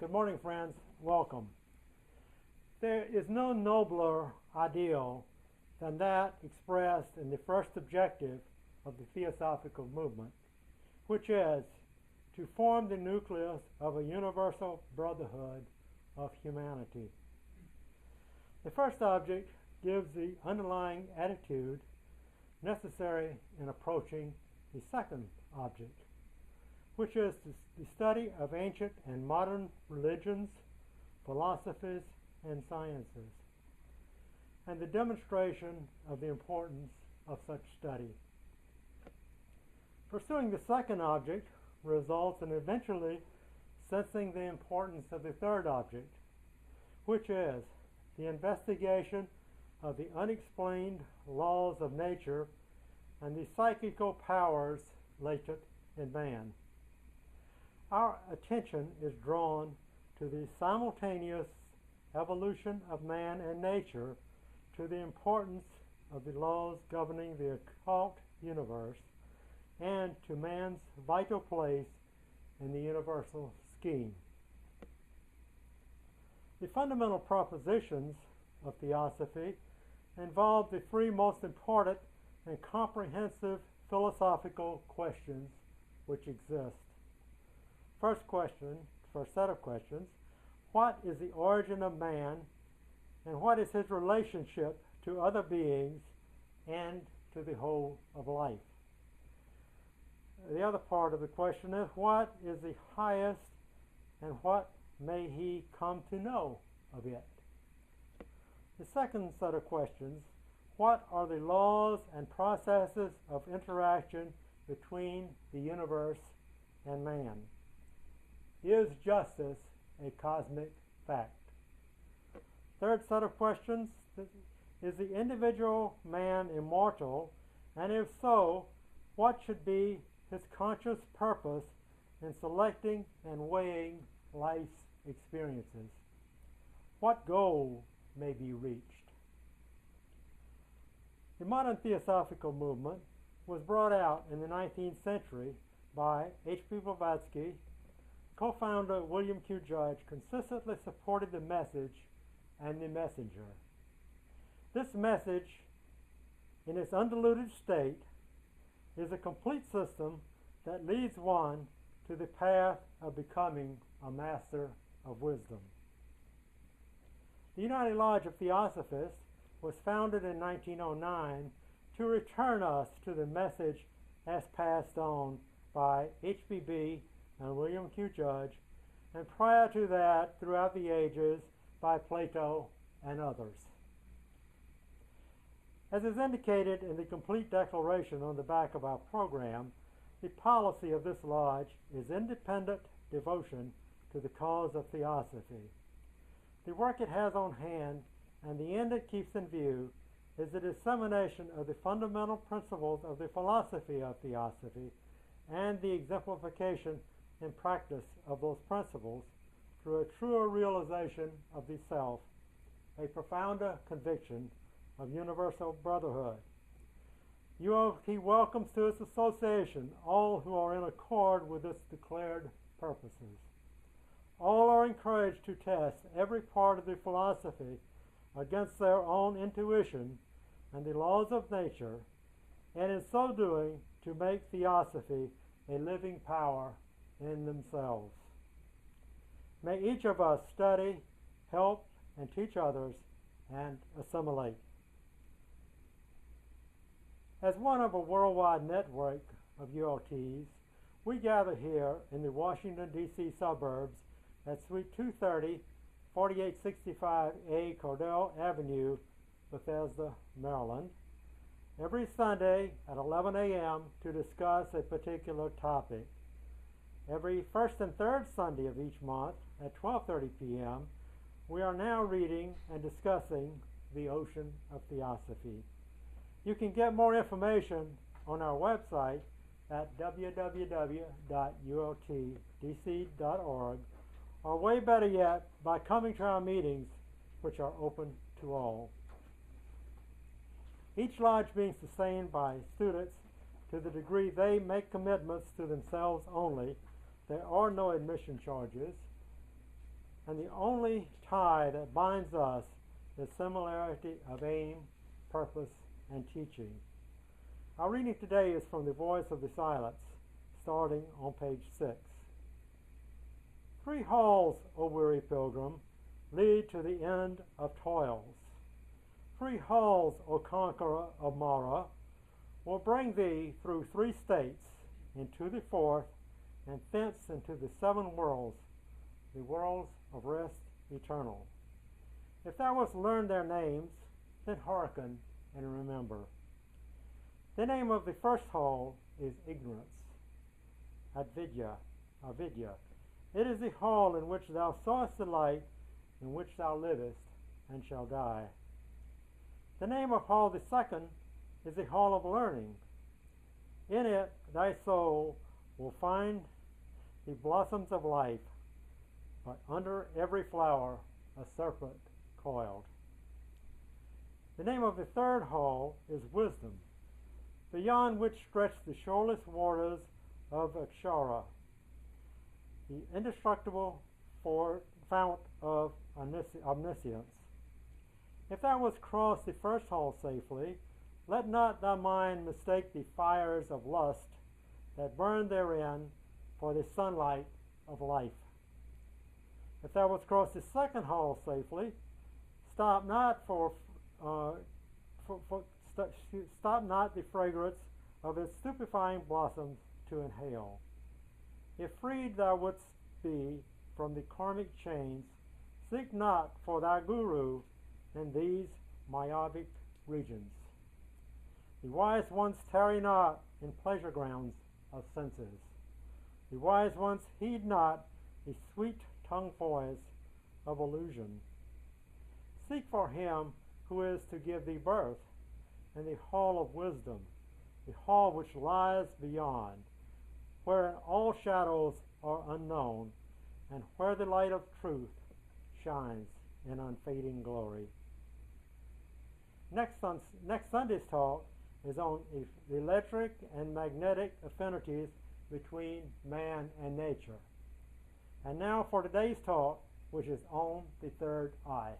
Good morning, friends. Welcome. There is no nobler ideal than that expressed in the first objective of the Theosophical movement, which is to form the nucleus of a universal brotherhood of humanity. The first object gives the underlying attitude necessary in approaching the second object, which is the study of ancient and modern religions, philosophies, and sciences, and the demonstration of the importance of such study. Pursuing the second object results in eventually sensing the importance of the third object, which is the investigation of the unexplained laws of nature and the psychical powers latent in man. Our attention is drawn to the simultaneous evolution of man and nature, to the importance of the laws governing the occult universe, and to man's vital place in the universal scheme. The fundamental propositions of theosophy involve the three most important and comprehensive philosophical questions which exist. First set of questions, what is the origin of man, and what is his relationship to other beings and to the whole of life? The other part of the question is, what is the highest, and what may he come to know of it? The second set of questions, what are the laws and processes of interaction between the universe and man? Is justice a cosmic fact? Third set of questions, is the individual man immortal, and if so, what should be his conscious purpose in selecting and weighing life's experiences? What goal may be reached? The modern theosophical movement was brought out in the 19th century by H.P. Blavatsky. Co-founder William Q. Judge consistently supported the message and the messenger. This message, in its undiluted state, is a complete system that leads one to the path of becoming a master of wisdom. The United Lodge of Theosophists was founded in 1909 to return us to the message as passed on by HPB and William Q. Judge, and prior to that, throughout the ages, by Plato and others. As is indicated in the complete declaration on the back of our program, the policy of this lodge is independent devotion to the cause of theosophy. The work it has on hand and the end it keeps in view is the dissemination of the fundamental principles of the philosophy of theosophy and the exemplification in practice of those principles through a truer realization of the self, a profounder conviction of universal brotherhood. UOT welcomes to its association all who are in accord with its declared purposes. All are encouraged to test every part of the philosophy against their own intuition and the laws of nature, and in so doing to make theosophy a living power in themselves. May each of us study, help, and teach others, and assimilate. As one of a worldwide network of ULTs, we gather here in the Washington, D.C. suburbs at Suite 230, 4865A Cordell Avenue, Bethesda, Maryland, every Sunday at 11 a.m. to discuss a particular topic. Every first and third Sunday of each month at 12:30 p.m., we are now reading and discussing the ocean of theosophy. You can get more information on our website at www.ultdc.org, or way better yet, by coming to our meetings, which are open to all. Each lodge being sustained by students to the degree they make commitments to themselves only. There are no admission charges. and the only tie that binds us is similarity of aim, purpose, and teaching. Our reading today is from the Voice of the Silence, starting on page 6. 3 halls, O weary pilgrim, lead to the end of toils. 3 halls, O conqueror of Mara, will bring thee through 3 states into the 4th, and thence into the 7 worlds, the worlds of rest eternal. If thou wouldst learn their names, then hearken and remember. The name of the first hall is ignorance, avidya. It is the hall in which thou sawest the light, in which thou livest and shall die. The name of hall the second is the hall of learning. In it thy soul will find the blossoms of life, but under every flower a serpent coiled. The name of the third hall is wisdom, beyond which stretch the shoreless waters of Akshara, the indestructible fount of omniscience. If thou wouldst cross the first hall safely, let not thy mind mistake the fires of lust that burn therein for the sunlight of life. If thou wouldst cross the second hall safely, stop not stop not the fragrance of its stupefying blossoms to inhale. If freed thou wouldst be from the karmic chains, seek not for thy guru in these myopic regions. The wise ones tarry not in pleasure grounds of senses. The wise ones heed not the sweet-tongued voice of illusion. Seek for him who is to give thee birth in the hall of wisdom, the hall which lies beyond, where all shadows are unknown, and where the light of truth shines in unfading glory. Next Sunday's talk is on the electric and magnetic affinities between man and nature. And now for today's talk, which is on the third eye.